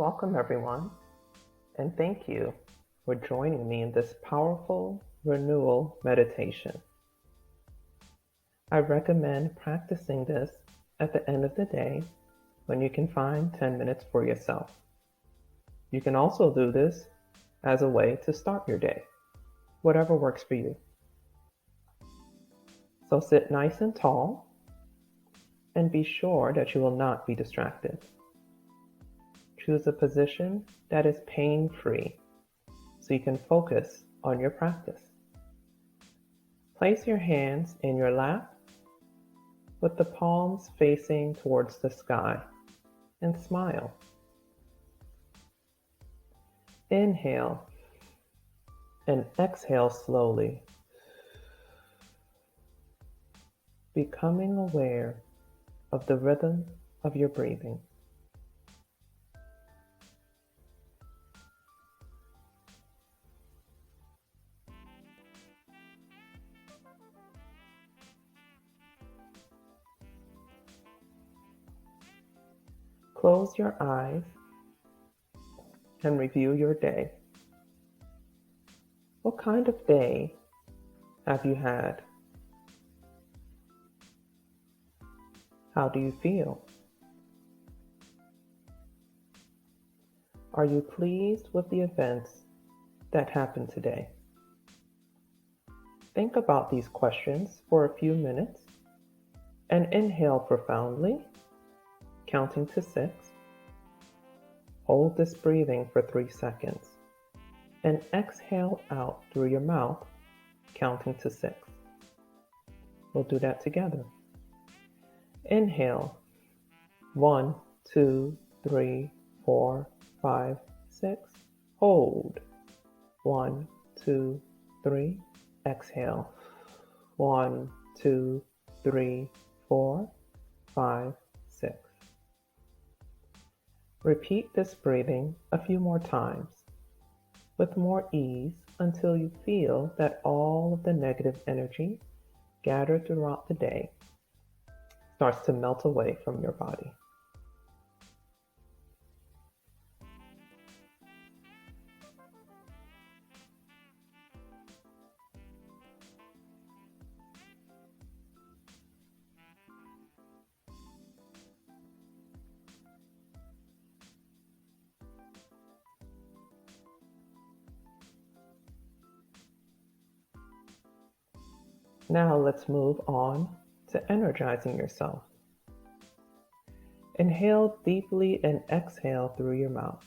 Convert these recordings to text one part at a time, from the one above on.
Welcome, everyone, and thank you for joining me in this powerful renewal meditation. I recommend practicing this at the end of the day when you can find 10 minutes for yourself. You can also do this as a way to start your day, whatever works for you. So sit nice and tall and be sure that you will not be distracted. Choose a position that is pain-free so you can focus on your practice. Place your hands in your lap with the palms facing towards the sky and smile. Inhale and exhale slowly, becoming aware of the rhythm of your breathing. Close your eyes and review your day. What kind of day have you had? How do you feel? Are you pleased with the events that happened today? Think about these questions for a few minutes and inhale profoundly, counting to 6. Hold this breathing for 3 seconds and exhale out through your mouth, counting to 6. We'll do that together. Inhale, 1, 2, 3, 4, 5, 6. Hold, 1, 2, 3. Exhale, 1, 2, 3, 4, 5, 6. Repeat this breathing a few more times with more ease until you feel that all of the negative energy gathered throughout the day starts to melt away from your body. Now let's move on to energizing yourself. Inhale deeply and exhale through your mouth.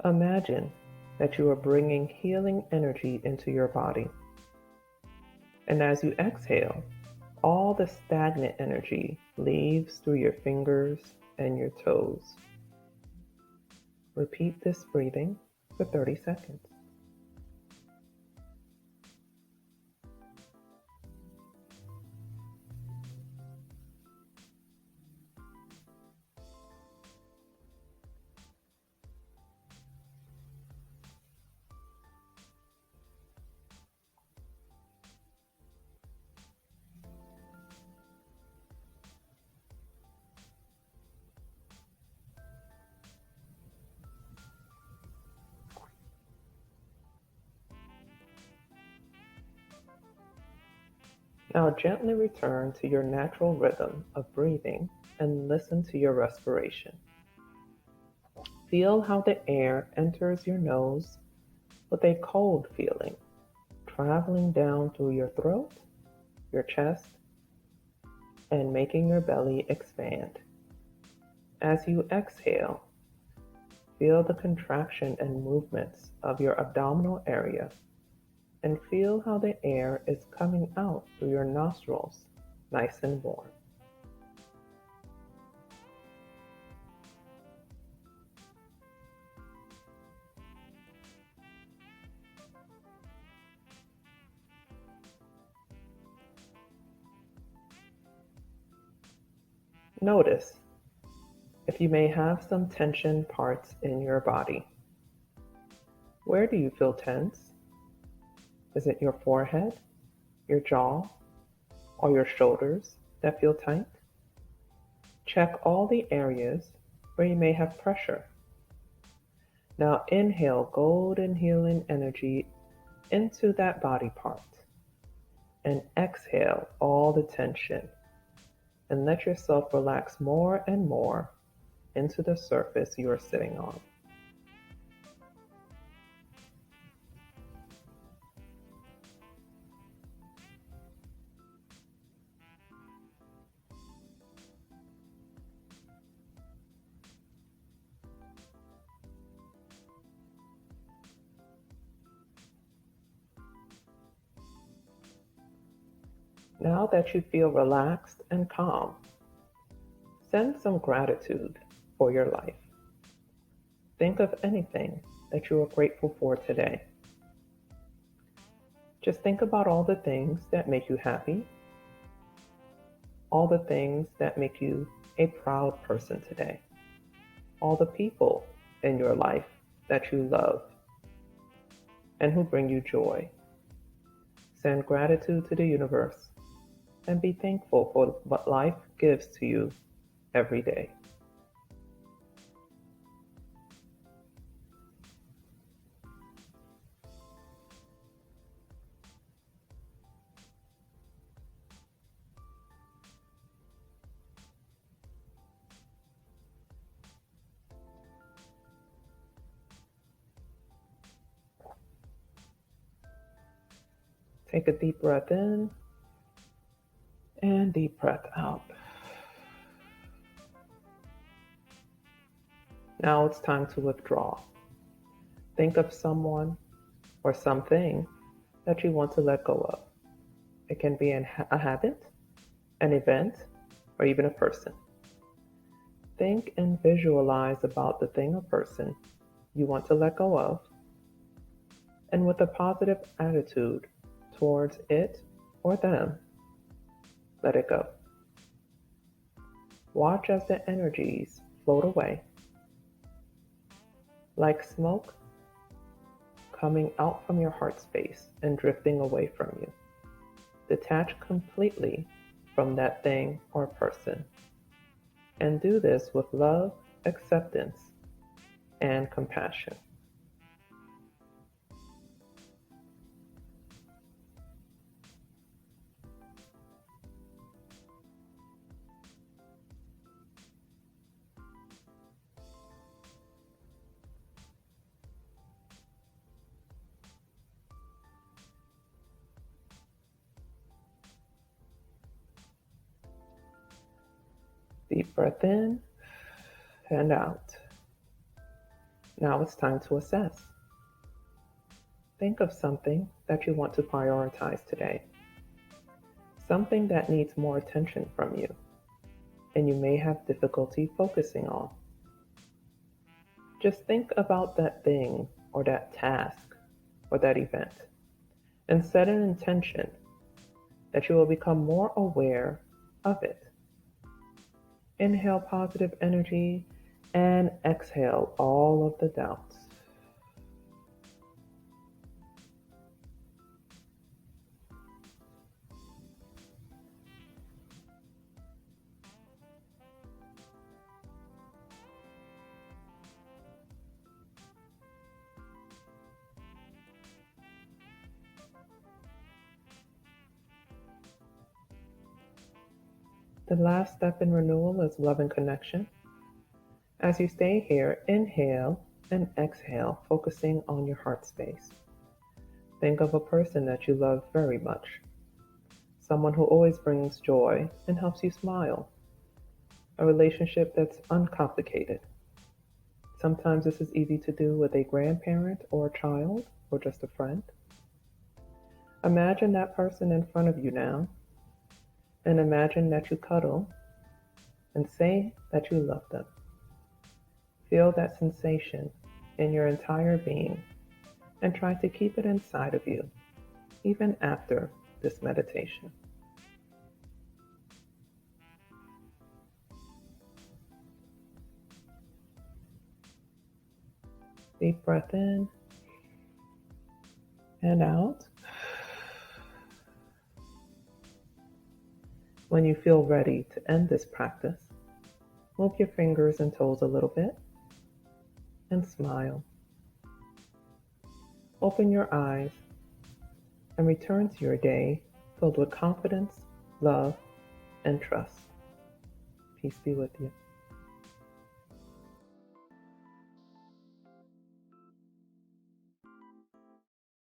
Imagine that you are bringing healing energy into your body. And as you exhale, all the stagnant energy leaves through your fingers and your toes. Repeat this breathing for 30 seconds. Now gently return to your natural rhythm of breathing and listen to your respiration. Feel how the air enters your nose with a cold feeling, traveling down through your throat, your chest, and making your belly expand. As you exhale, feel the contraction and movements of your abdominal area and feel how the air is coming out through your nostrils, nice and warm. Notice if you may have some tension parts in your body. Where do you feel tense? Is it your forehead, your jaw, or your shoulders that feel tight. Check all the areas where you may have pressure. Now inhale golden healing energy into that body part and exhale all the tension and let yourself relax more and more into the surface you are sitting on. Now that you feel relaxed and calm, send some gratitude for your life. Think of anything that you are grateful for today. Just think about all the things that make you happy, all the things that make you a proud person today, all the people in your life that you love and who bring you joy. Send gratitude to the universe and be thankful for what life gives to you every day. Take a deep breath in and deep breath out. Now it's time to withdraw. Think of someone or something that you want to let go of. It can be a habit, an event, or even a person. Think and visualize about the thing or person you want to let go of, and with a positive attitude towards it or them, let it go. Watch as the energies float away, like smoke coming out from your heart space and drifting away from you. Detach completely from that thing or person. And do this with love, acceptance, and compassion. Deep breath in and out. Now it's time to assess. Think of something that you want to prioritize today. Something that needs more attention from you and you may have difficulty focusing on. Just think about that thing or that task or that event and set an intention that you will become more aware of it. Inhale positive energy and exhale all of the doubts. The last step in renewal is love and connection. As you stay here, inhale and exhale, focusing on your heart space. Think of a person that you love very much, someone who always brings joy and helps you smile, a relationship that's uncomplicated. Sometimes this is easy to do with a grandparent or a child or just a friend. Imagine that person in front of you now, and imagine that you cuddle and say that you love them. Feel that sensation in your entire being and try to keep it inside of you, even after this meditation. Deep breath in and out. When you feel ready to end this practice, move your fingers and toes a little bit and smile. Open your eyes and return to your day filled with confidence, love, and trust. Peace be with you.